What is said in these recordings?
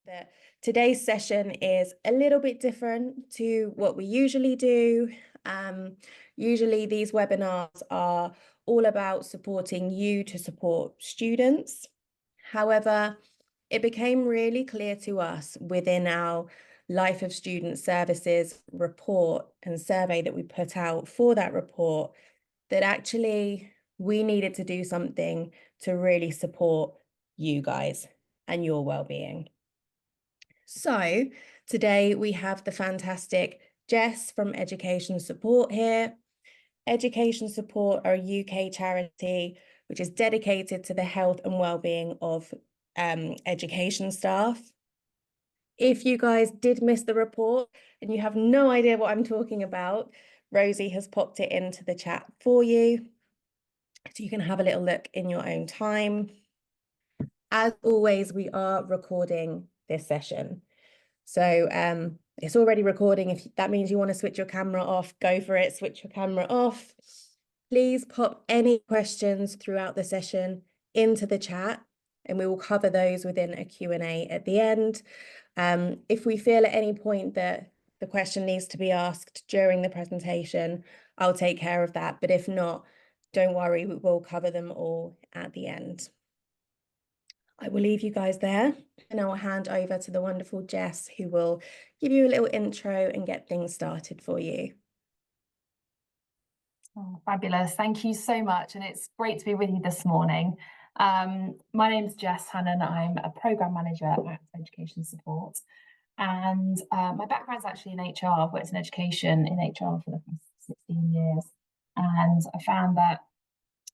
that today's session is a little bit different to what we usually do. Usually these webinars are all about supporting you to support students. However, it became really clear to us within our Life of Student Services report and survey that we put out for that report that actually we needed to do something to really support you guys and your well-being. So today we have the fantastic Jess from Education Support here. Education Support are a UK charity which is dedicated to the health and well-being of education staff. If you guys did miss the report and you have no idea what I'm talking about, Rosie has popped it into the chat for you, so you can have a little look in your own time. As always, we are recording this session. So it's already recording. If that means you want to switch your camera off, go for it, switch your camera off. Please pop any questions throughout the session into the chat and we will cover those within a Q&A at the end. If we feel at any point that the question needs to be asked during the presentation, I'll take care of that. But if not, don't worry, we will cover them all at the end. I will leave you guys there and I'll hand over to the wonderful Jess, who will give you a little intro and get things started for you. Oh, fabulous. Thank you so much. And it's great to be with you this morning. My name is Jess Hannan. I'm a programme manager at Education Support. And my background is actually in HR. I've worked in education in HR for the past 16 years. And I found that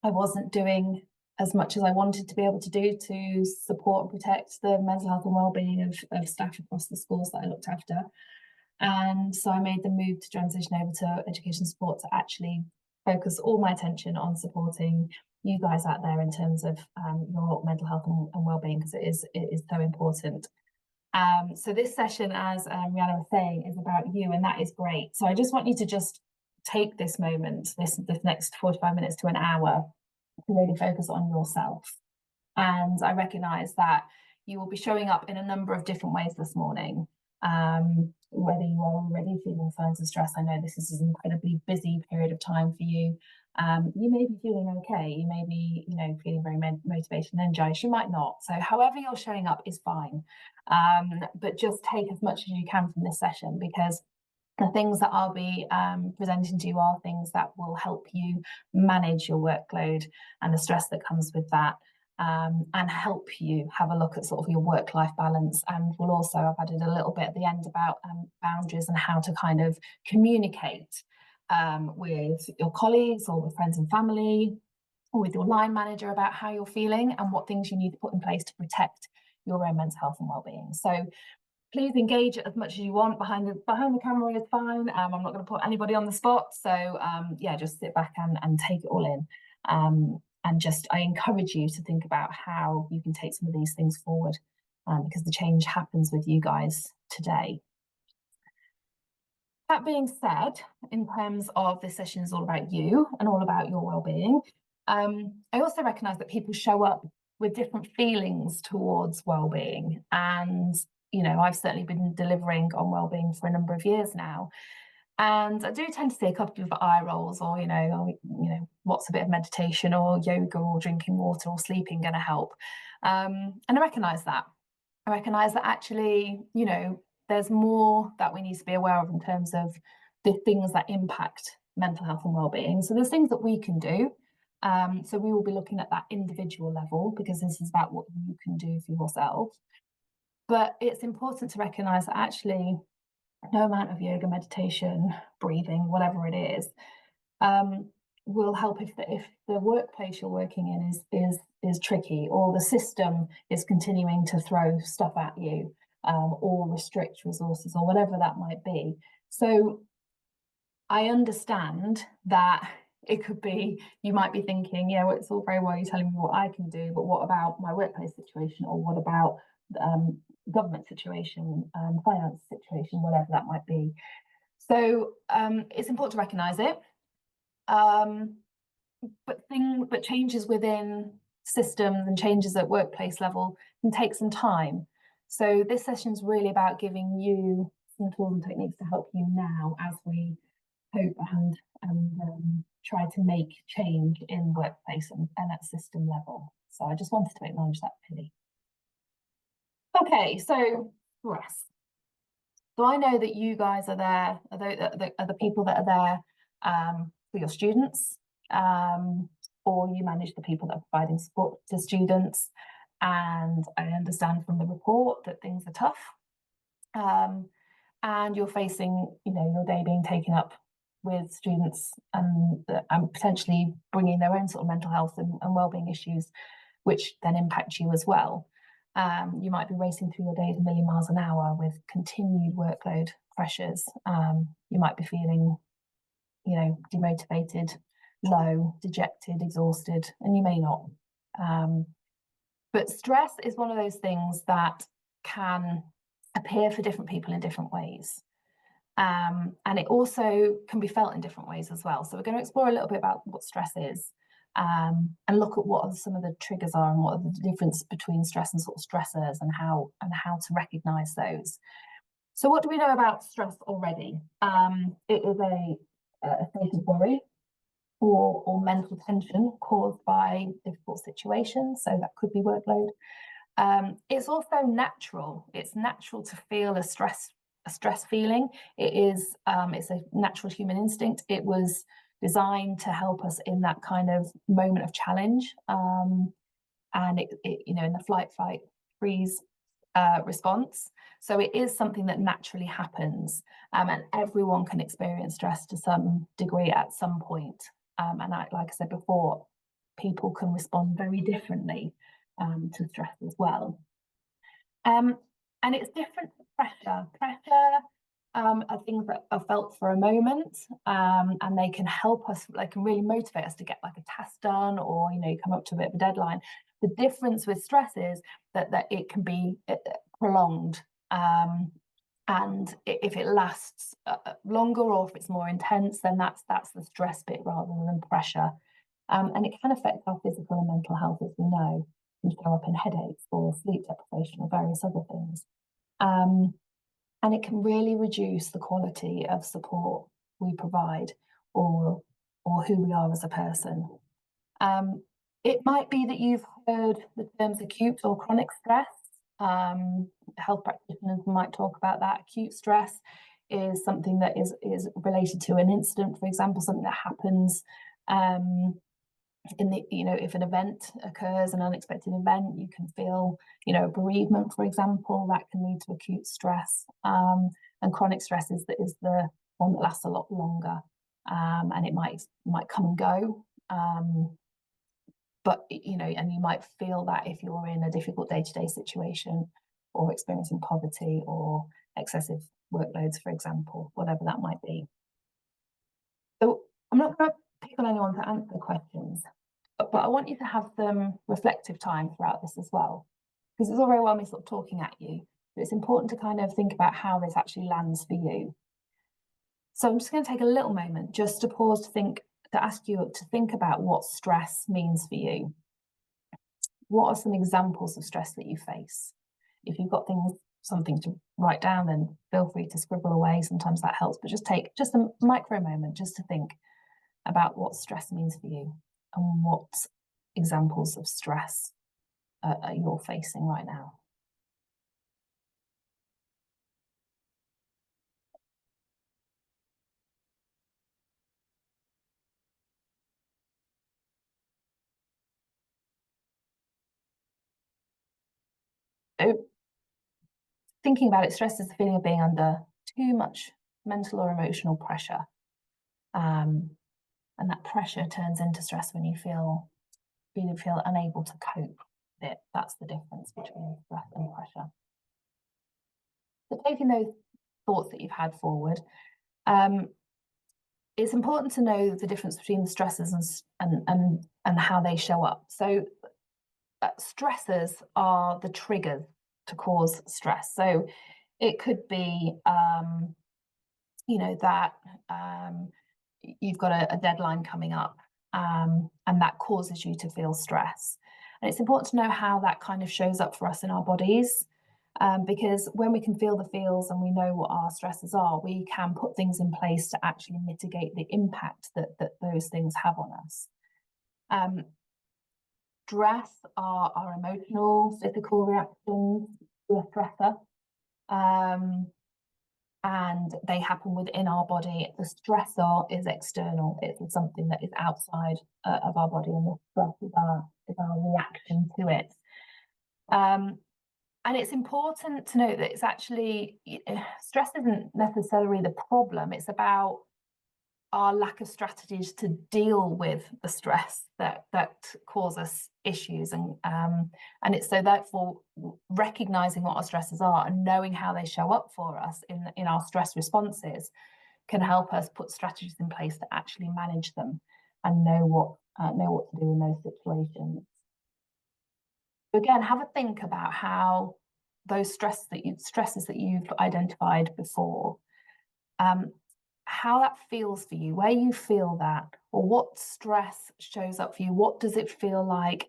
I wasn't doing as much as I wanted to be able to do to support and protect the mental health and wellbeing of staff across the schools that I looked after. And so I made the move to transition over to Education Support to actually focus all my attention on supporting you guys out there in terms of your mental health and wellbeing, because it is so important. So this session, as Rihanna was saying, is about you, and that is great. So I just want you to just take this moment, this next 45 minutes to an hour, to really focus on yourself. And I recognise that you will be showing up in a number of different ways this morning. Whether you are already feeling signs of stress, I know this is an incredibly busy period of time for you. You may be feeling okay. You may be, feeling very motivated and energized. You might not. So however you're showing up is fine. But just take as much as you can from this session, because the things that I'll be presenting to you are things that will help you manage your workload and the stress that comes with that, and help you have a look at sort of your work-life balance. And we'll also, I've added a little bit at the end about boundaries and how to kind of communicate with your colleagues or with friends and family or with your line manager about how you're feeling and what things you need to put in place to protect your own mental health and well-being. So please engage as much as you want. Behind the camera is fine. I'm not going to put anybody on the spot. So yeah, just sit back and take it all in. And I encourage you to think about how you can take some of these things forward, because the change happens with you guys today. That being said, in terms of this session is all about you and all about your well-being, I also recognise that people show up with different feelings towards well-being. And I've certainly been delivering on wellbeing for a number of years now, and I do tend to see a couple of eye rolls, or what's a bit of meditation or yoga or drinking water or sleeping going to help? And I recognise that. I recognise that actually, there's more that we need to be aware of in terms of the things that impact mental health and wellbeing. So there's things that we can do. So we will be looking at that individual level, because this is about what you can do for yourself. But it's important to recognise that actually no amount of yoga, meditation, breathing, whatever it is, will help if the workplace you're working in is tricky, or the system is continuing to throw stuff at you, or restrict resources, or whatever that might be. So I understand that it could be, you might be thinking, yeah, well, it's all very well you telling me what I can do, but what about my workplace situation, or what about government situation, finance situation, whatever that might be. So it's important to recognise it, but changes within systems and changes at workplace level can take some time. So this session is really about giving you some tools and techniques to help you now as we hope and try to make change in workplace and at system level. So I just wanted to acknowledge that, Pilly. Okay, so stress. So I know that you guys are there, are the people that are there for your students, or you manage the people that are providing support to students. And I understand from the report that things are tough. And you're facing, your day being taken up with students and potentially bringing their own sort of mental health and wellbeing issues, which then impact you as well. You might be racing through your days a million miles an hour with continued workload pressures. You might be feeling, demotivated, low, dejected, exhausted, and you may not. But stress is one of those things that can appear for different people in different ways. And it also can be felt in different ways as well. So we're going to explore a little bit about what stress is, and look at what some of the triggers are and what are the difference between stress and sort of stressors and how to recognize those. So what do we know about stress already? It is a state of worry or mental tension caused by difficult situations. So that could be workload. It's also natural. It's natural to feel a stress feeling. It's a natural human instinct. It was designed to help us in that kind of moment of challenge, and it in the flight, freeze response. So it is something that naturally happens, and everyone can experience stress to some degree at some point. And like I said before, people can respond very differently to stress as well. And it's different to pressure. Pressure are things that are felt for a moment, and they can help us, they can really motivate us to get like a task done, or come up to a bit of a deadline. The difference with stress is that it can be prolonged, and if it lasts longer, or if it's more intense, then that's the stress bit rather than pressure. And it can affect our physical and mental health, as we know. It can show up in headaches or sleep deprivation or various other things. And it can really reduce the quality of support we provide, or who we are as a person. It might be that you've heard the terms acute or chronic stress. Health practitioners might talk about that. Acute stress is something that is related to an incident, for example, something that happens in the, if an event occurs, an unexpected event, you can feel, bereavement, for example, that can lead to acute stress. And chronic stress is the one that lasts a lot longer, and it might come and go. But and you might feel that if you're in a difficult day-to-day situation, or experiencing poverty or excessive workloads, for example, whatever that might be. So I'm not going to pick on anyone to answer the questions, but I want you to have some reflective time throughout this as well, because it's all very well me sort of talking at you, but it's important to kind of think about how this actually lands for you. So I'm just going to take a little moment just to pause to ask you to think about what stress means for you. What are some examples of stress that you face? If you've got something to write down, then feel free to scribble away. Sometimes that helps, but just take just a micro moment just to think about what stress means for you and what examples of stress you're facing right now. So thinking about it, stress is the feeling of being under too much mental or emotional pressure. And that pressure turns into stress when you feel unable to cope with it. That's the difference between stress and pressure. So taking those thoughts that you've had forward, it's important to know the difference between the stresses and how they show up. So stressors are the triggers to cause stress. So it could be, that you've got a deadline coming up, and that causes you to feel stress. And it's important to know how that kind of shows up for us in our bodies. Because when we can feel the feels and we know what our stresses are, we can put things in place to actually mitigate the impact that those things have on us. Stress are our emotional, physical reactions to a stressor. And they happen within our body. The stressor is external. It's something that is outside of our body, and the stress is our reaction to it. And it's important to note that it's actually, stress isn't necessarily the problem. It's about our lack of strategies to deal with the stress that cause us issues, and it's so therefore recognizing what our stresses are and knowing how they show up for us in our stress responses can help us put strategies in place to actually manage them and know what to do in those situations. So again, have a think about how those stresses that you've identified before, how that feels for you, where you feel that, or what stress shows up for you. What does it feel like?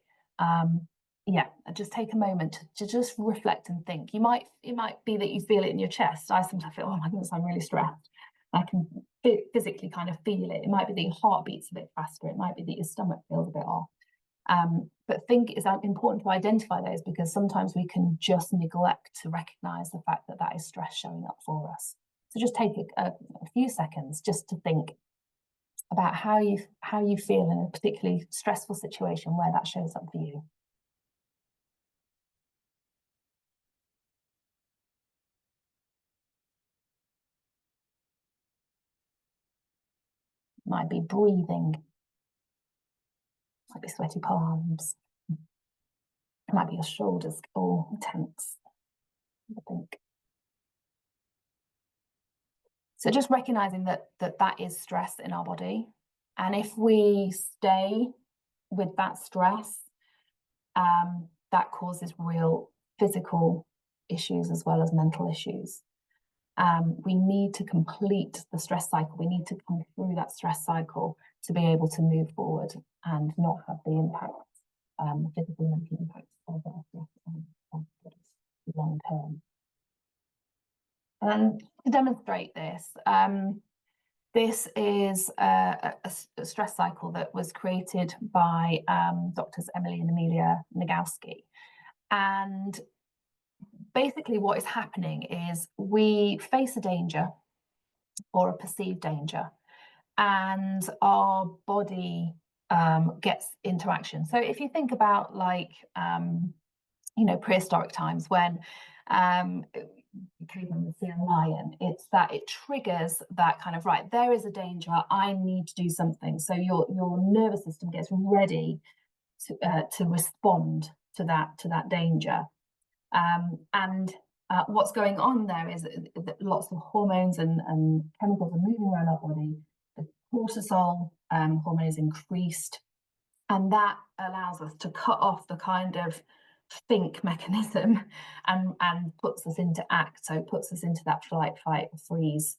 Just take a moment to just reflect and think. It might be that you feel it in your chest. I sometimes feel, oh my goodness, I'm really stressed. I can physically kind of feel it. It might be that your heart beats a bit faster. It might be that your stomach feels a bit off. But think it's important to identify those, because sometimes we can just neglect to recognize the fact that is stress showing up for us. So just take a few seconds just to think about how you feel in a particularly stressful situation where that shows up for you. It might be breathing, it might be sweaty palms, it might be your shoulders all tense, I think. So just recognizing that is stress in our body. And if we stay with that stress, that causes real physical issues as well as mental issues. We need to complete the stress cycle. We need to come through that stress cycle to be able to move forward and not have the impact, physical and mental impacts of our stress on long term. And to demonstrate this, this is a stress cycle that was created by doctors Emily and Amelia Nagoski. And basically what is happening is we face a danger or a perceived danger, and our body gets into action. So if you think about prehistoric times when cavemen would see a lion, it's that it triggers that kind of, right, there is a danger, I need to do something. So your nervous system gets ready to respond to that danger. What's going on there is that lots of hormones and chemicals are moving around our body. The cortisol hormone is increased, and that allows us to cut off the kind of think mechanism and puts us into act. So it puts us into that flight, fight, freeze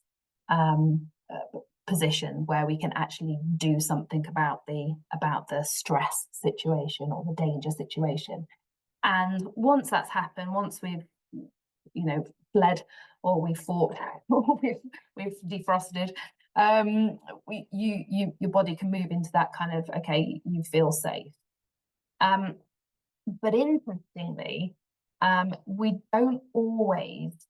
position where we can actually do something about the stress situation or the danger situation. And once that's happened, once we've fled, or we've fought, or we've defrosted, your body can move into that kind of, okay, you feel safe. But interestingly, we don't always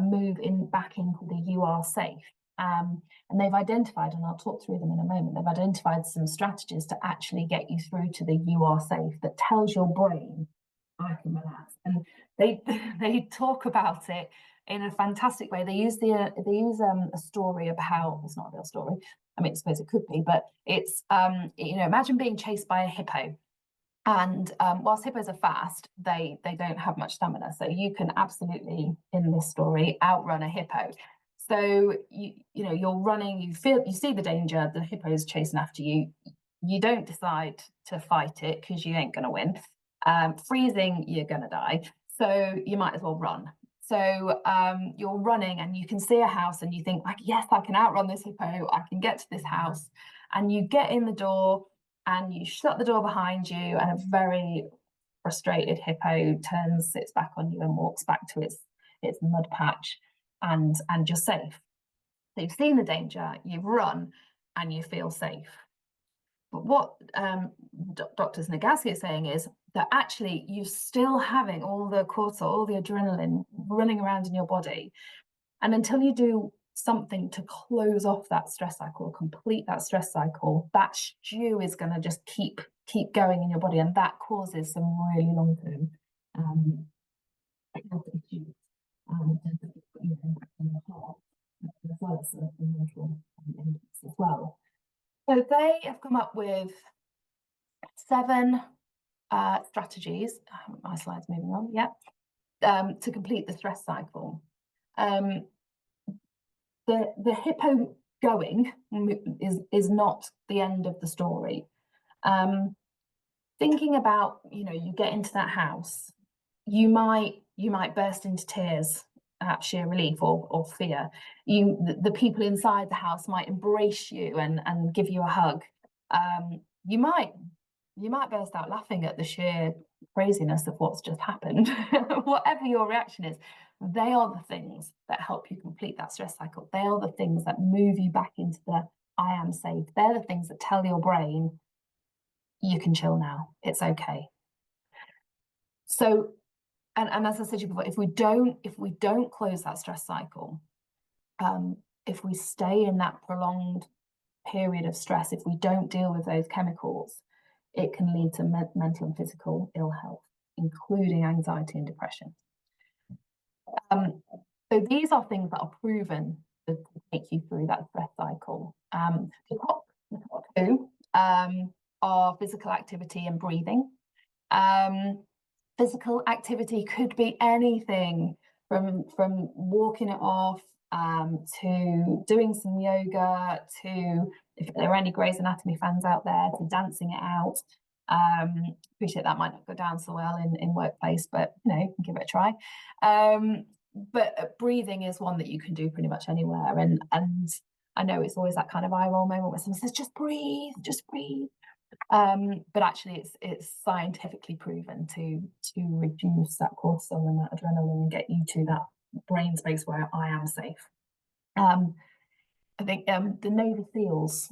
move back into the you are safe. And they've identified, and I'll talk through them in a moment, they've identified some strategies to actually get you through to the you are safe, that tells your brain, I can relax. And they talk about it in a fantastic way. They use a story about, it's not a real story, I mean, I suppose it could be, but it's imagine being chased by a hippo. And whilst hippos are fast, they don't have much stamina. So you can absolutely, in this story, outrun a hippo. So you're running, you see the danger, the hippo's chasing after you. You don't decide to fight it because you ain't going to win. Freezing, you're going to die. So you might as well run. So you're running and you can see a house and you think, like, yes, I can outrun this hippo. I can get to this house. And you get in the door and you shut the door behind you, and a very frustrated hippo sits back on you and walks back to its mud patch, and you're safe. So you've seen the danger, you've run, and you feel safe. But what Dr. Nagase is saying is that actually you're still having all the cortisol, all the adrenaline running around in your body. And until you do something to close off that stress cycle, complete that stress cycle, that stew is going to just keep going in your body. And that causes some really long-term health issues and impact on your heart, as well as the mental impacts as well. So they have come up with 7 strategies. My slide's moving on. Yeah, to complete the stress cycle. The hippo going is not the end of the story. Thinking about, you get into that house, you might burst into tears at sheer relief or fear. The people inside the house might embrace you and give you a hug. You might burst out laughing at the sheer craziness of what's just happened. Whatever your reaction is, they are the things that help you complete that stress cycle. They are the things that move you back into the I am safe. They're the things that tell your brain, you can chill now, it's okay. So, and as I said to you before, if we don't close that stress cycle, if we stay in that prolonged period of stress, if we don't deal with those chemicals, it can lead to mental and physical ill health, including anxiety and depression. So these are things that are proven to take you through that stress cycle. The top 2 are physical activity and breathing. Physical activity could be anything from walking it off to doing some yoga, to, if there are any Grey's Anatomy fans out there, to dancing it out. Appreciate that might not go down so well in workplace, but you can give it a try. But breathing is one that you can do pretty much anywhere, and I know it's always that kind of eye roll moment where someone says, just breathe. But actually it's scientifically proven to reduce that cortisol and that adrenaline and get you to that brain space where I am safe. I think the Navy SEALs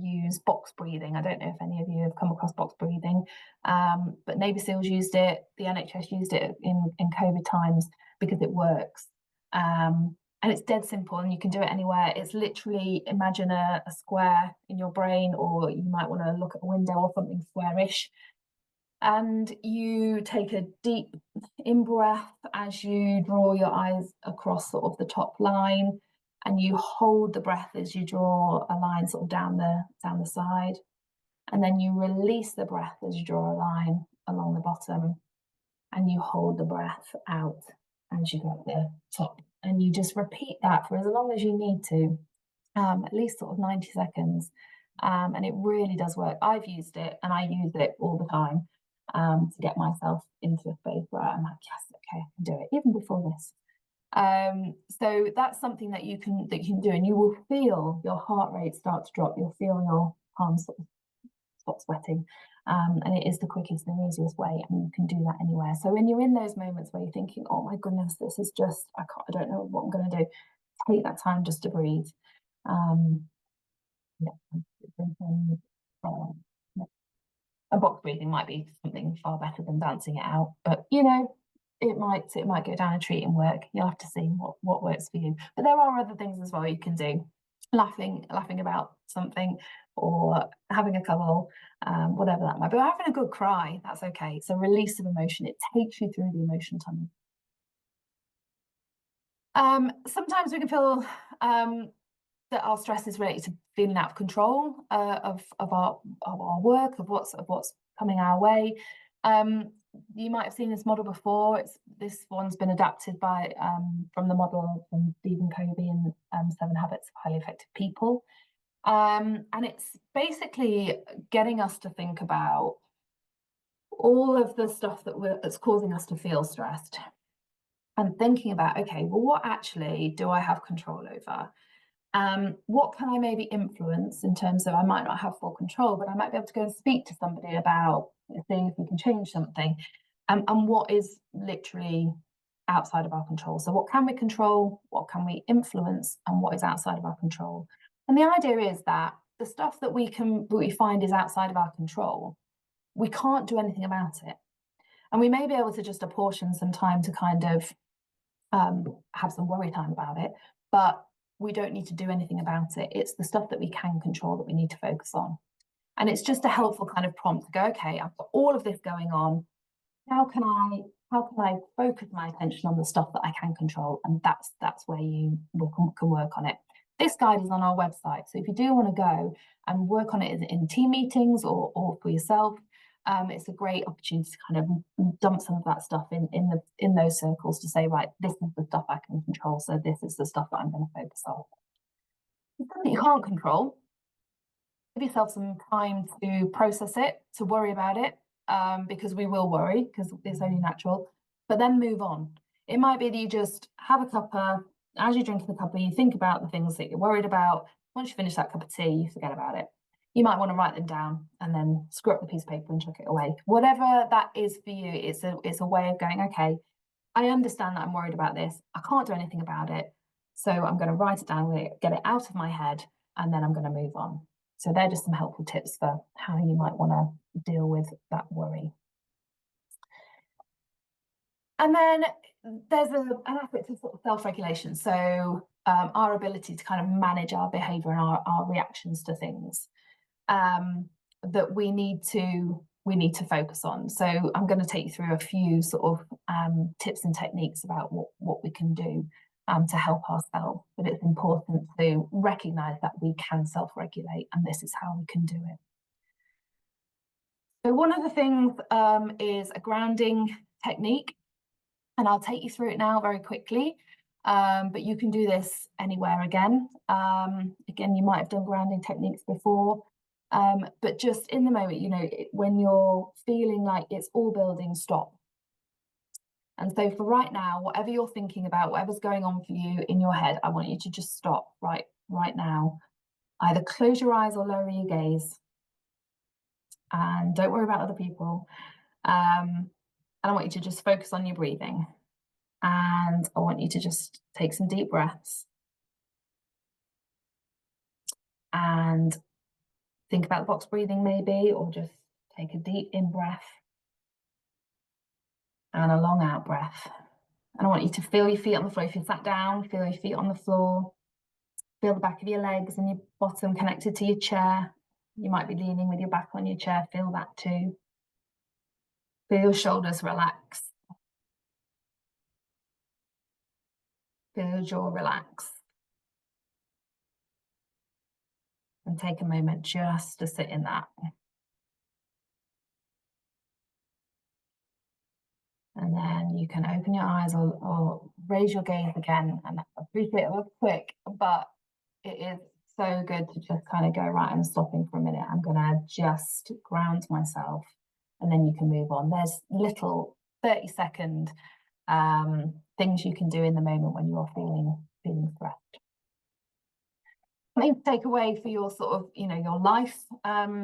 use box breathing. I don't know if any of you have come across box breathing, but Navy SEALs used it, the NHS used it in COVID times because it works. And it's dead simple, and you can do it anywhere. It's literally, imagine a square in your brain, or you might want to look at a window or something squarish. And you take a deep in-breath as you draw your eyes across sort of the top line, and you hold the breath as you draw a line sort of down the side. And then you release the breath as you draw a line along the bottom, and you hold the breath out as you go at the top. And you just repeat that for as long as you need to, at least sort of 90 seconds. And it really does work. I've used it, and I use it all the time to get myself into a space where I'm like, yes, okay, I can do it, even before this. So that's something that you can do, and you will feel your heart rate start to drop. You'll feel your palms sort of stop sweating. And it is the quickest and easiest way, and you can do that anywhere. So when you're in those moments where you're thinking, oh my goodness, this is just, I don't know what I'm going to do, take that time just to breathe. And box breathing might be something far better than dancing it out, but it might go down a treat and work. You'll have to see what works for you. But there are other things as well you can do. Laughing about something, or having a cuddle, whatever that might be. Or having a good cry, that's okay. It's a release of emotion. It takes you through the emotion tunnel. Sometimes we can feel that our stress is related to feeling out of control of our work, of what's coming our way. You might have seen this model before. This one's been adapted from the model from Stephen Covey in 7 Habits of Highly Effective People. And it's basically getting us to think about all of the stuff that's causing us to feel stressed, and thinking about, okay, well, what actually do I have control over? What can I maybe influence in terms of, I might not have full control, but I might be able to go and speak to somebody about seeing if we can change something, and what is literally outside of our control. So what can we control, what can we influence, and what is outside of our control. And the idea is that the stuff that we find is outside of our control, we can't do anything about it. And we may be able to just apportion some time to kind of have some worry time about it, but we don't need to do anything about it. It's the stuff that we can control that we need to focus on. And it's just a helpful kind of prompt to go, okay, I've got all of this going on. How can I focus my attention on the stuff that I can control? And that's where you can work on it. This guide is on our website, so if you do want to go and work on it in team meetings or for yourself, it's a great opportunity to kind of dump some of that stuff in those circles to say, right, this is the stuff I can control, so this is the stuff that I'm going to focus on. The stuff that you can't control, give yourself some time to process it, to worry about it, because we will worry, because it's only natural, but then move on. It might be that you just have a cuppa, as you're drinking the cuppa, you think about the things that you're worried about. Once you finish that cup of tea, you forget about it. You might want to write them down and then screw up the piece of paper and chuck it away. Whatever that is for you, it's a way of going, okay, I understand that I'm worried about this. I can't do anything about it. So I'm going to write it down, get it out of my head, and then I'm going to move on. So they're just some helpful tips for how you might want to deal with that worry. And then there's an aspect of sort of self-regulation. So our ability to kind of manage our behaviour and our reactions to things that we need to focus on. So I'm going to take you through a few sort of tips and techniques about what we can do to help ourselves. But it's important to recognise that we can self-regulate, and this is how we can do it. So one of the things is a grounding technique, and I'll take you through it now very quickly. But you can do this anywhere again. Again, you might have done grounding techniques before, but just in the moment, you know, when you're feeling like it's all building, stop. And so for right now, whatever you're thinking about, whatever's going on for you in your head, I want you to just stop right now. Either close your eyes or lower your gaze. And don't worry about other people. And I want you to just focus on your breathing. And I want you to just take some deep breaths. And think about the box breathing maybe, or just take a deep in breath and a long out breath. And I want you to feel your feet on the floor. If you sat down, feel your feet on the floor. Feel the back of your legs and your bottom connected to your chair. You might be leaning with your back on your chair. Feel that too. Feel your shoulders relax. Feel your jaw relax. And take a moment just to sit in that. And then you can open your eyes or raise your gaze again. And I appreciate it was quick, but it is so good to just kind of go, right, I'm stopping for a minute. I'm going to just ground myself. And then you can move on. There's little 30-second things you can do in the moment when you're feeling stressed. Something to take away for your sort of, you know, your life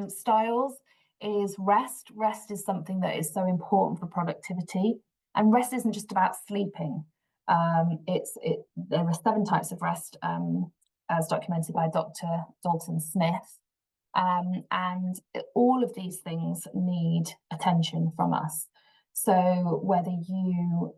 styles is rest. Rest is something that is so important for productivity, and rest isn't just about sleeping. There are 7 types of rest, as documented by Dr. Dalton Smith, and all of these things need attention from us. So whether you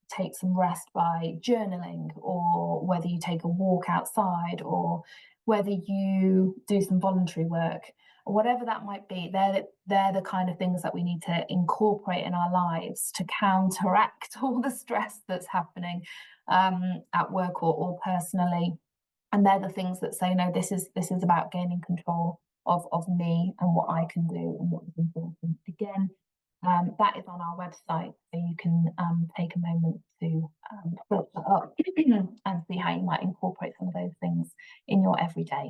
take some rest by journaling, or whether you take a walk outside, or whether you do some voluntary work, or whatever that might be, they're the kind of things that we need to incorporate in our lives to counteract all the stress that's happening at work or personally. And they're the things that say, no, this is about gaining control of me and what I can do and what is important. Again, that is on our website, so you can take a moment to filter up and see how you might incorporate some of those things in your everyday.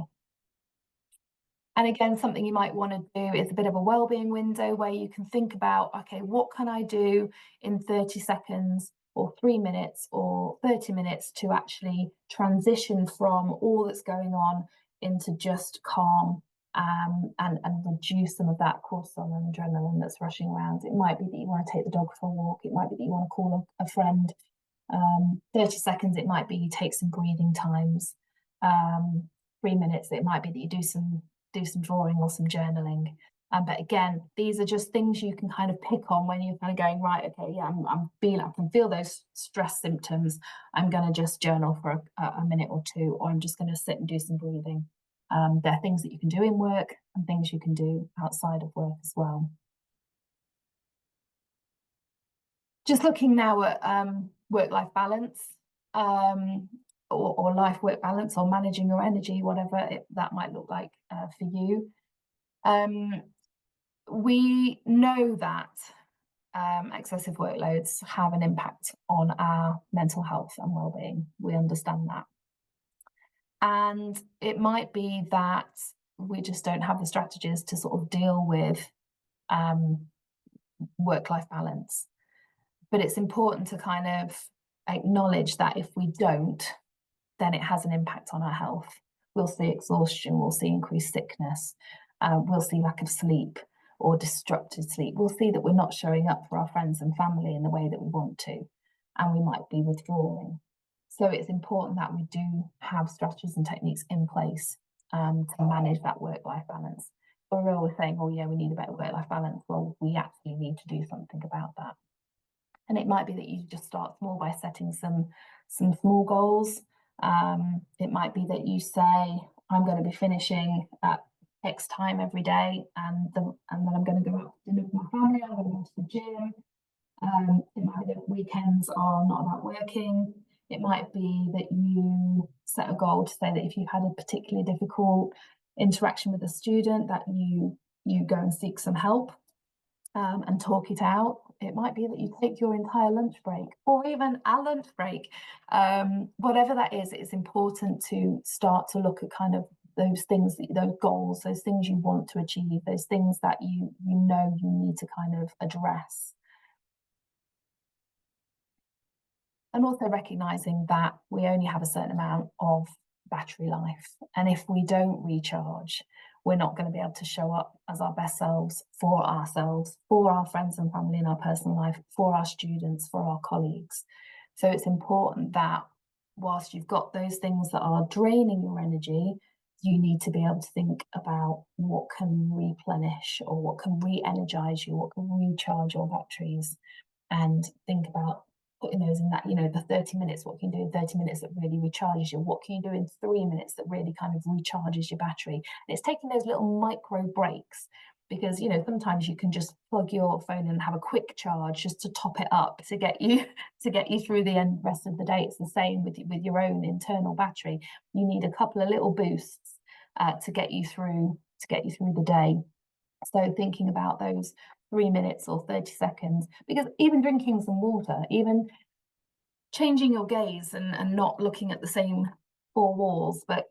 And again, something you might want to do is a bit of a wellbeing window where you can think about, okay, what can I do in 30 seconds or 3 minutes or 30 minutes to actually transition from all that's going on into just calm and reduce some of that cortisol and adrenaline that's rushing around. It might be that you want to take the dog for a walk. It might be that you want to call a friend. 30 seconds, it might be you take some breathing times. 3 minutes, it might be that you do some drawing or some journaling. But again, these are just things you can kind of pick on when you're kind of going, right, okay, yeah, I can feel those stress symptoms. I'm going to just journal for a minute or two, or I'm just going to sit and do some breathing. There are things that you can do in work and things you can do outside of work as well. Just looking now at work-life balance, or life-work balance, or managing your energy, whatever that might look like for you. We know that excessive workloads have an impact on our mental health and well-being. We understand that. And it might be that we just don't have the strategies to sort of deal with work-life balance. But it's important to kind of acknowledge that if we don't, then it has an impact on our health. We'll see exhaustion, we'll see increased sickness, we'll see lack of sleep or disrupted sleep. We'll see that we're not showing up for our friends and family in the way that we want to, and we might be withdrawing. So it's important that we do have strategies and techniques in place to manage that work-life balance. But we're always saying, oh yeah, we need a better work-life balance. Well, we actually need to do something about that. And it might be that you just start small by setting some small goals. It might be that you say, I'm going to be finishing at X time every day, and then I'm going to go out to dinner with my family, I'm going to go to the gym. It might be that weekends are not about working. It might be that you set a goal to say that if you've had a particularly difficult interaction with a student, that you go and seek some help and talk it out. It might be that you take your entire lunch break, or even a lunch break. Whatever that is, it's important to start to look at kind of those things, those goals, those things you want to achieve, those things that you know you need to kind of address. And also recognizing that we only have a certain amount of battery life. And if we don't recharge, we're not going to be able to show up as our best selves, for our friends and family in our personal life, for our students, for our colleagues. So it's important that whilst you've got those things that are draining your energy, you need to be able to think about what can replenish, or what can re-energize you, what can recharge your batteries, and think about putting those in that, the 30 minutes, what can you do in 30 minutes that really recharges you? What can you do in 3 minutes that really kind of recharges your battery? And it's taking those little micro breaks, because, sometimes you can just plug your phone and have a quick charge just to top it up to get you through the rest of the day. It's the same with your own internal battery. You need a couple of little boosts to get you through the day. So thinking about those 3 minutes or 30 seconds, because even drinking some water, even changing your gaze and not looking at the same four walls, but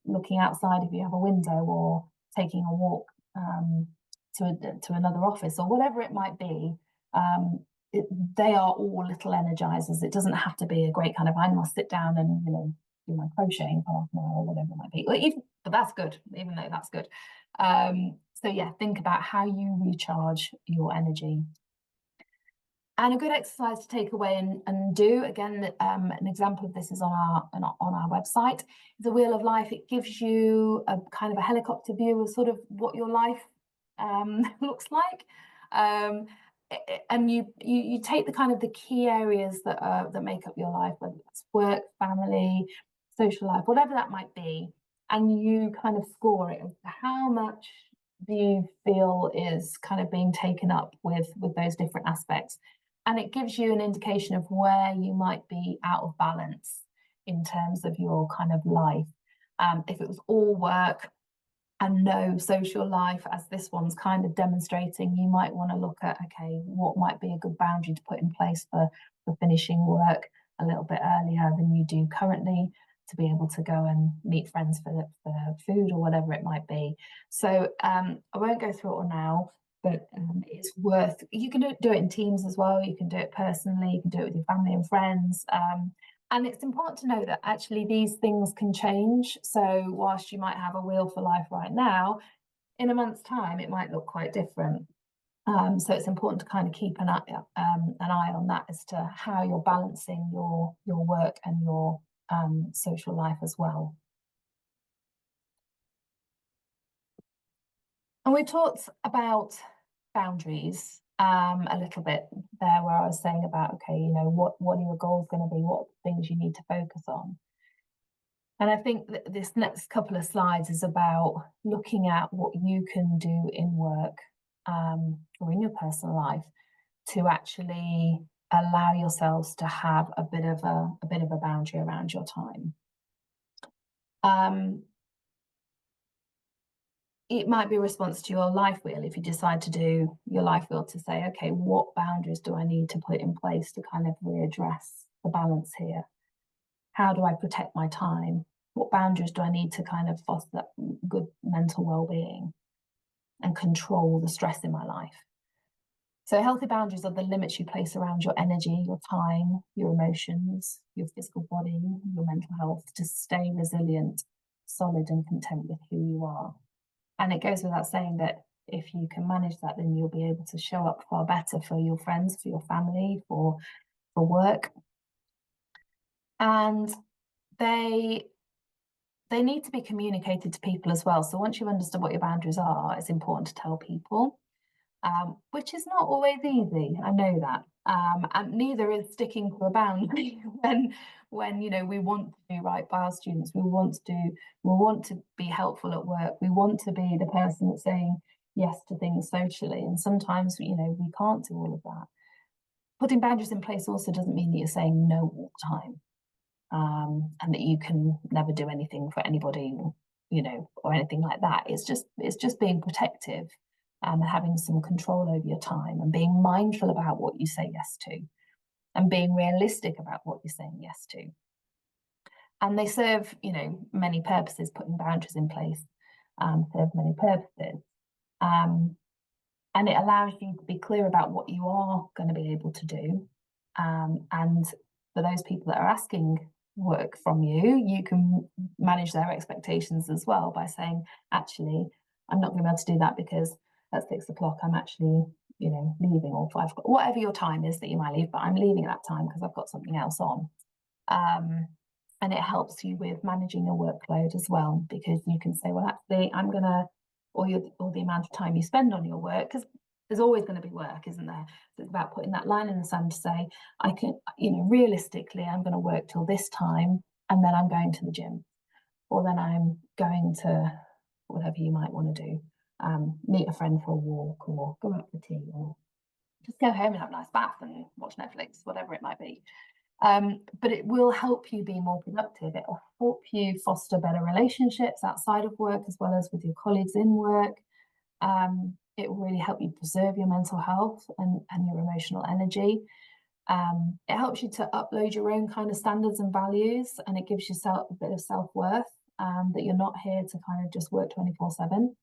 looking outside if you have a window, or taking a walk to another office, or whatever it might be, they are all little energizers. It doesn't have to be a great kind of, I must sit down and do my crocheting for half an hour, or whatever it might be. But that's good, even though that's good. So yeah, think about how you recharge your energy. And a good exercise to take away and do, again, an example of this is on our website. The Wheel of Life. It gives you a kind of a helicopter view of sort of what your life looks like. And you take the kind of the key areas that make up your life, whether it's work, family, social life, whatever that might be, and you kind of score it. How much do you feel is kind of being taken up with those different aspects? And it gives you an indication of where you might be out of balance in terms of your kind of life. If it was all work and no social life, as this one's kind of demonstrating, you might want to look at, okay, what might be a good boundary to put in place for finishing work a little bit earlier than you do currently, to be able to go and meet friends for food or whatever it might be. So I won't go through it all now, but it's worth, you can do it in teams as well, you can do it personally, you can do it with your family and friends, And it's important to know that actually these things can change. So whilst you might have a wheel for life right now, in a month's time, it might look quite different. So it's important to kind of keep an eye on that as to how you're balancing your work and your social life as well. And we talked about boundaries a little bit there, where I was saying about, okay, you know, what are your goals going to be? What things you need to focus on? And I think that this next couple of slides is about looking at what you can do in work or in your personal life to actually allow yourselves to have a bit of a boundary around your time. It might be a response to your life wheel if you decide to do your life wheel, to say, okay, what boundaries do I need to put in place to kind of readdress the balance here? How do I protect my time? What boundaries do I need to kind of foster that good mental well-being and control the stress in my life? So healthy boundaries are the limits you place around your energy, your time, your emotions, your physical body, your mental health, to stay resilient, solid and content with who you are. And it goes without saying that if you can manage that, then you'll be able to show up far better for your friends, for your family, for work. And they need to be communicated to people as well. So once you've understood what your boundaries are, it's important to tell people, which is not always easy. I know that. And neither is sticking to a boundary when you know we want to do right by our students. We want to be helpful at work. We want to be the person that's saying yes to things socially. And sometimes, you know, we can't do all of that. Putting boundaries in place also doesn't mean that you're saying no all the time. And that you can never do anything for anybody, you know, or anything like that. It's just being protective and having some control over your time and being mindful about what you say yes to and being realistic about what you're saying yes to. And they serve, you know, many purposes. Putting boundaries in place serve many purposes. And it allows you to be clear about what you are going to be able to do. And for those people that are asking work from you, you can manage their expectations as well by saying, actually, I'm not going to be able to do that because at 6 o'clock I'm actually, you know, leaving, or 5 o'clock, whatever your time is that you might leave, but I'm leaving at that time because I've got something else on. And it helps you with managing your workload as well, because you can say, well, actually, I'm going to, or the amount of time you spend on your work, because there's always going to be work, isn't there? So it's about putting that line in the sand to say, I can, you know, realistically, I'm going to work till this time, and then I'm going to the gym, or then I'm going to whatever you might want to do, meet a friend for a walk, or go out for tea, or just go home and have a nice bath and watch Netflix, whatever it might be. But it will help you be more productive. It will help you foster better relationships outside of work as well as with your colleagues in work. It will really help you preserve your mental health and your emotional energy. It helps you to upload your own kind of standards and values, and it gives yourself a bit of self-worth, that you're not here to kind of just work 24/7.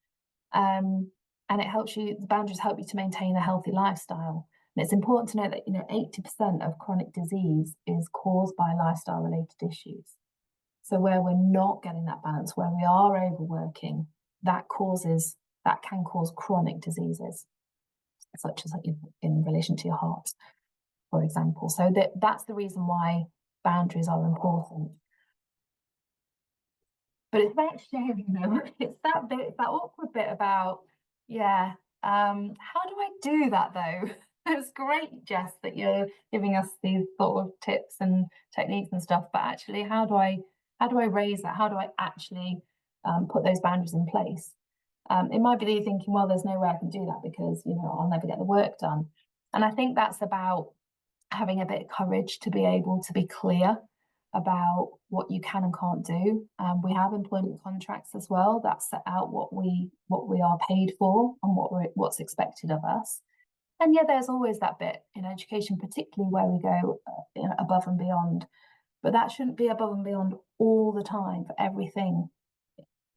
And it helps you, the boundaries help you to maintain a healthy lifestyle. And it's important to know that, you know, 80% of chronic disease is caused by lifestyle related issues. So where we're not getting that balance, where we are overworking, that can cause chronic diseases, such as in relation to your heart, for example. So that's the reason why boundaries are important. But it's about sharing them. It's that bit, it's that awkward bit about, yeah, how do I do that though? It's great, Jess, that you're giving us these sort of tips and techniques and stuff, but actually, how do I raise that? How do I actually put those boundaries in place? It might be that you're thinking, well, there's no way I can do that because, you know, I'll never get the work done. And I think that's about having a bit of courage to be able to be clear about what you can and can't do. We have employment contracts as well that set out what we are paid for and what's expected of us. And yeah, there's always that bit in education, particularly where we go above and beyond. But that shouldn't be above and beyond all the time for everything.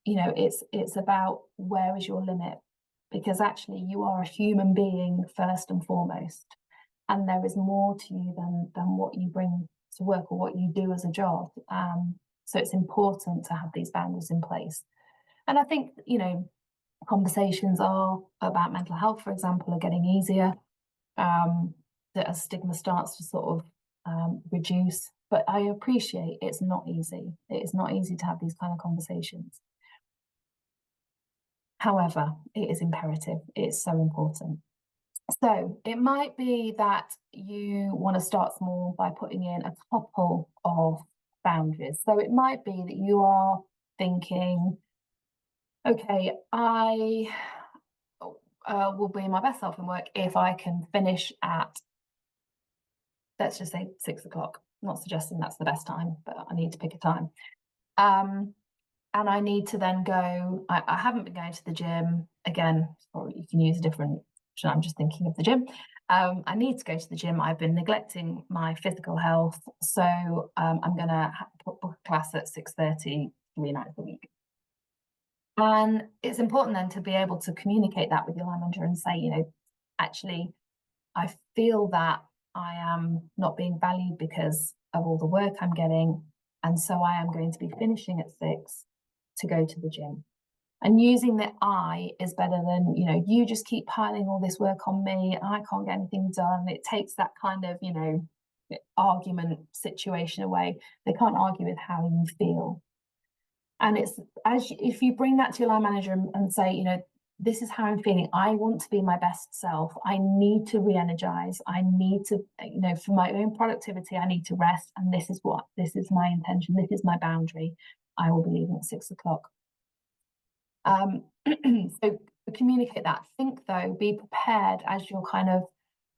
You know, it's about where is your limit, because actually you are a human being first and foremost, and there is more to you than what you bring work or what you do as a job. So it's important to have these boundaries in place. And I think, conversations are about mental health, for example, are getting easier. That as stigma starts to sort of reduce. But I appreciate it's not easy. It is not easy to have these kind of conversations. However, it is imperative. It's so important. So it might be that you want to start small by putting in a couple of boundaries. So it might be that you are thinking, okay, I will be my best self in work if I can finish at, let's just say, 6 o'clock. I'm not suggesting that's the best time, but I need to pick a time. And I need to then go, I haven't been going to the gym. Again, or you can use a different, I'm just thinking of the gym. I need to go to the gym. I've been neglecting my physical health. So I'm going to book a class at 6:30, 3 nights a week. And it's important then to be able to communicate that with your line manager and say, actually, I feel that I am not being valued because of all the work I'm getting. And so I am going to be finishing at 6 to go to the gym. And using the I is better than, you just keep piling all this work on me and I can't get anything done. It takes that kind of, argument situation away. They can't argue with how you feel. And it's if you bring that to your line manager and say, this is how I'm feeling. I want to be my best self. I need to re-energize. I need to, for my own productivity, I need to rest. And this is my intention. This is my boundary. I will be leaving at 6 o'clock. So communicate that. Think though, be prepared as you're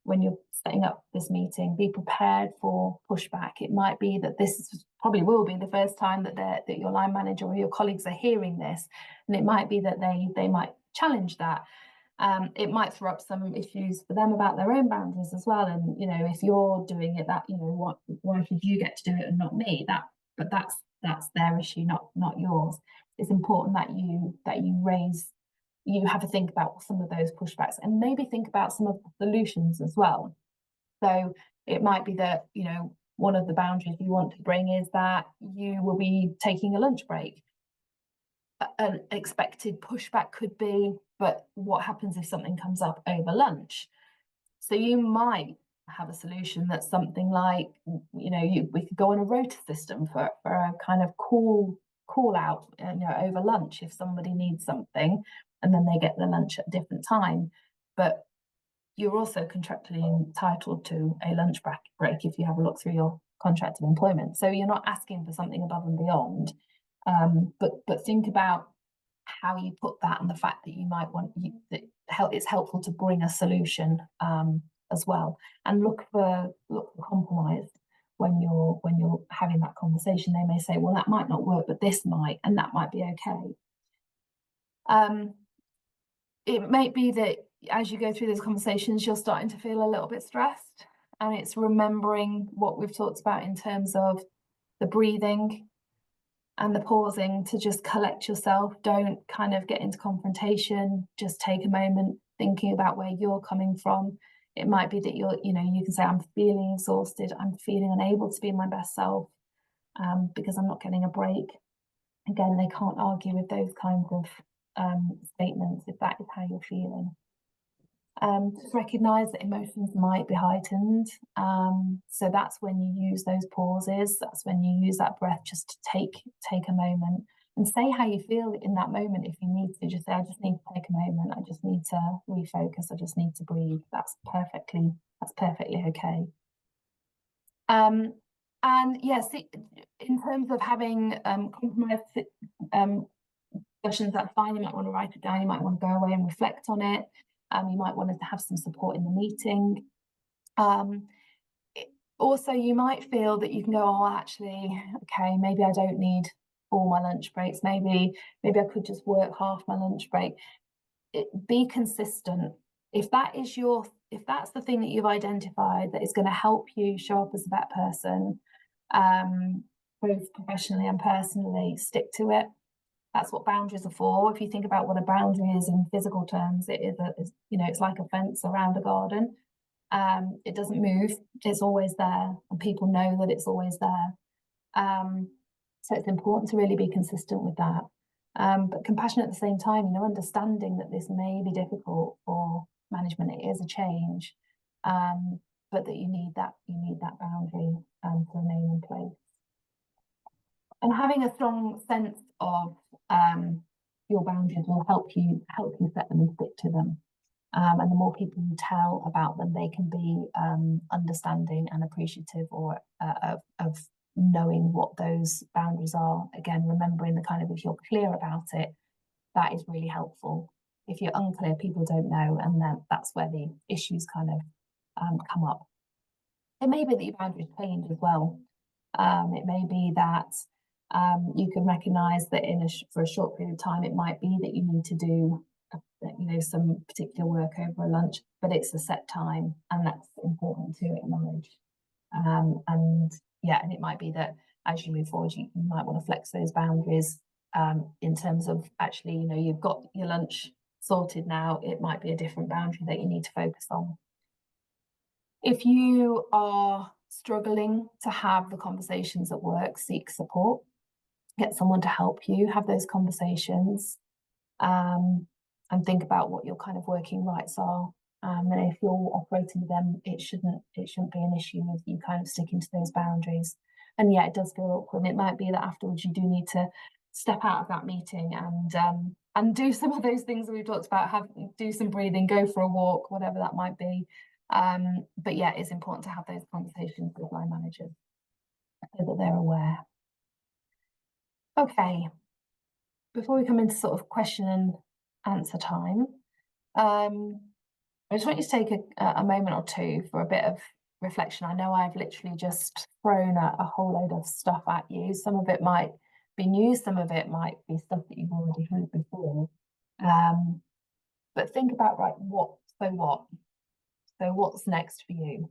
when you're setting up this meeting, be prepared for pushback. It might be that this probably will be the first time that your line manager or your colleagues are hearing this. And it might be that they might challenge that. It might throw up some issues for them about their own boundaries as well. And, if you're doing it, that, why should you get to do it and not me? But that's their issue, not yours. It's important that you have to think about some of those pushbacks and maybe think about some of the solutions as well. So it might be that, one of the boundaries you want to bring is that you will be taking a lunch break. An expected pushback could be, but what happens if something comes up over lunch? So you might have a solution that's something like, we could go on a rota system for a kind of call out, over lunch if somebody needs something, and then they get their lunch at a different time. But you're also contractually entitled to a lunch break if you have a look through your contract of employment. So you're not asking for something above and beyond. But think about how you put that and the fact that you might want it's helpful to bring a solution as well, and look for compromise when you're having that conversation. They may say, well, that might not work, but this might, and that might be okay. It may be that as you go through those conversations, you're starting to feel a little bit stressed, and it's remembering what we've talked about in terms of the breathing and the pausing to just collect yourself. Don't kind of get into confrontation. Just take a moment thinking about where you're coming from. It might be that you can say, I'm feeling exhausted. I'm feeling unable to be my best self because I'm not getting a break. Again, they can't argue with those kinds of statements if that is how you're feeling. Just recognise that emotions might be heightened. So that's when you use those pauses. That's when you use that breath just to take a moment and say how you feel in that moment. If you need to, just say, I just need to take a moment. I just need to refocus. I just need to breathe. That's perfectly okay. And yes, in terms of having compromise discussions, that's fine. You might want to write it down. You might want to go away and reflect on it. You might want to have some support in the meeting. Also, you might feel that you can go, oh, actually, okay, maybe I don't need all my lunch breaks. Maybe I could just work half my lunch break. Be consistent. If that's the thing that you've identified that is going to help you show up as a better person, both professionally and personally, stick to it. That's what boundaries are for. If you think about what a boundary is in physical terms, it's like a fence around a garden. It doesn't move, it's always there, and people know that it's always there. So it's important to really be consistent with that. But compassion at the same time, understanding that this may be difficult for management, it is a change, but that you need that boundary to remain in place. And having a strong sense of your boundaries will help you set them and stick to them. And the more people you tell about them, they can be understanding and appreciative of knowing what those boundaries are. Again, remembering if you're clear about it, that is really helpful. If you're unclear, people don't know, and then that's where the issues come up. It may be that your boundaries change as well. It may be that you can recognise that for a short period of time, it might be that you need to do some particular work over a lunch, but it's a set time, and that's important to acknowledge. And it might be that as you move forward, you might want to flex those boundaries in terms of actually, you've got your lunch sorted now. It might be a different boundary that you need to focus on. If you are struggling to have the conversations at work, seek support, get someone to help you have those conversations, and think about what your kind of working rights are. And if you're operating with them, it shouldn't be an issue with you kind of sticking to those boundaries. And it does feel awkward. It might be that afterwards you do need to step out of that meeting and do some of those things that we've talked about, do some breathing, go for a walk, whatever that might be. But it's important to have those conversations with line managers so that they're aware. Okay, before we come into sort of question and answer time, I just want you to take a moment or two for a bit of reflection. I know I've literally just thrown a whole load of stuff at you. Some of it might be new, some of it might be stuff that you've already heard before. But think about, so what's next for you?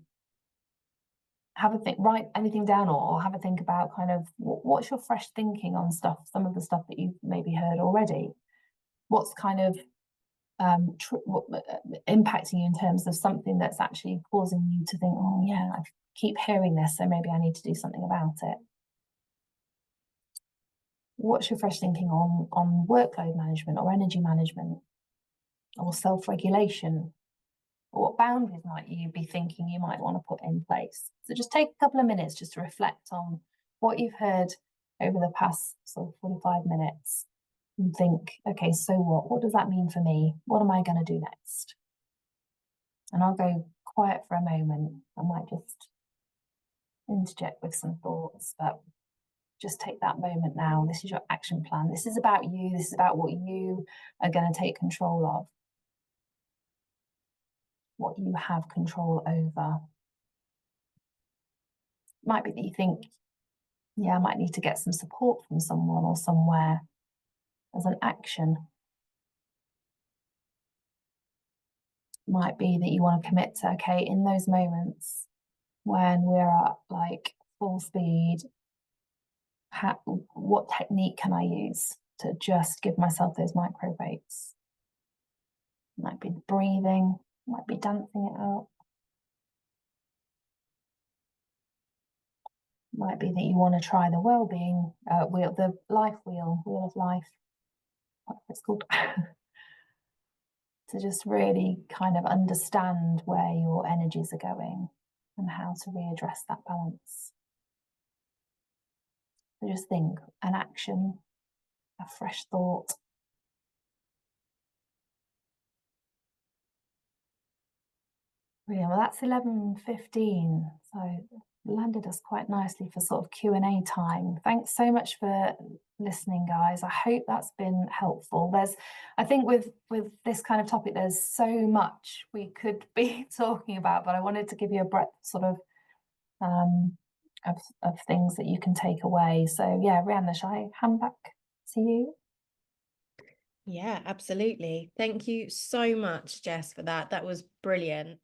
Have a think, write anything down, or have a think about kind of what's your fresh thinking on some of the stuff that you've maybe heard already. What's kind of impacting you in terms of something that's actually causing you to think, oh yeah, I keep hearing this, so maybe I need to do something about it. What's your fresh thinking on workload management or energy management or self-regulation? What boundaries might you be thinking you might want to put in place? So just take a couple of minutes just to reflect on what you've heard over the past sort of 45 minutes and think, okay, so what? What does that mean for me? What am I going to do next? And I'll go quiet for a moment. I might just interject with some thoughts, but just take that moment now. This is your action plan. This is about you. This is about what you are going to take control of, what you have control over. Might be that you think, I might need to get some support from someone or somewhere as an action. Might be that you want to commit to, okay, in those moments when we're at like full speed, what technique can I use to just give myself those micro breaks? Might be breathing, might be dancing it out. Might be that you want to try the Wellbeing wheel, the life wheel of life, whatever it's called. To just really kind of understand where your energies are going and how to readdress that balance. So just think, an action, a fresh thought. Brilliant. Well, that's 11:15, so landed us quite nicely for sort of Q&A time. Thanks so much for listening, guys. I hope that's been helpful. I think with this kind of topic, there's so much we could be talking about, but I wanted to give you a breadth sort of things that you can take away. So Rhianna, shall I hand back to you? Yeah, absolutely. Thank you so much, Jess, for that. That was brilliant.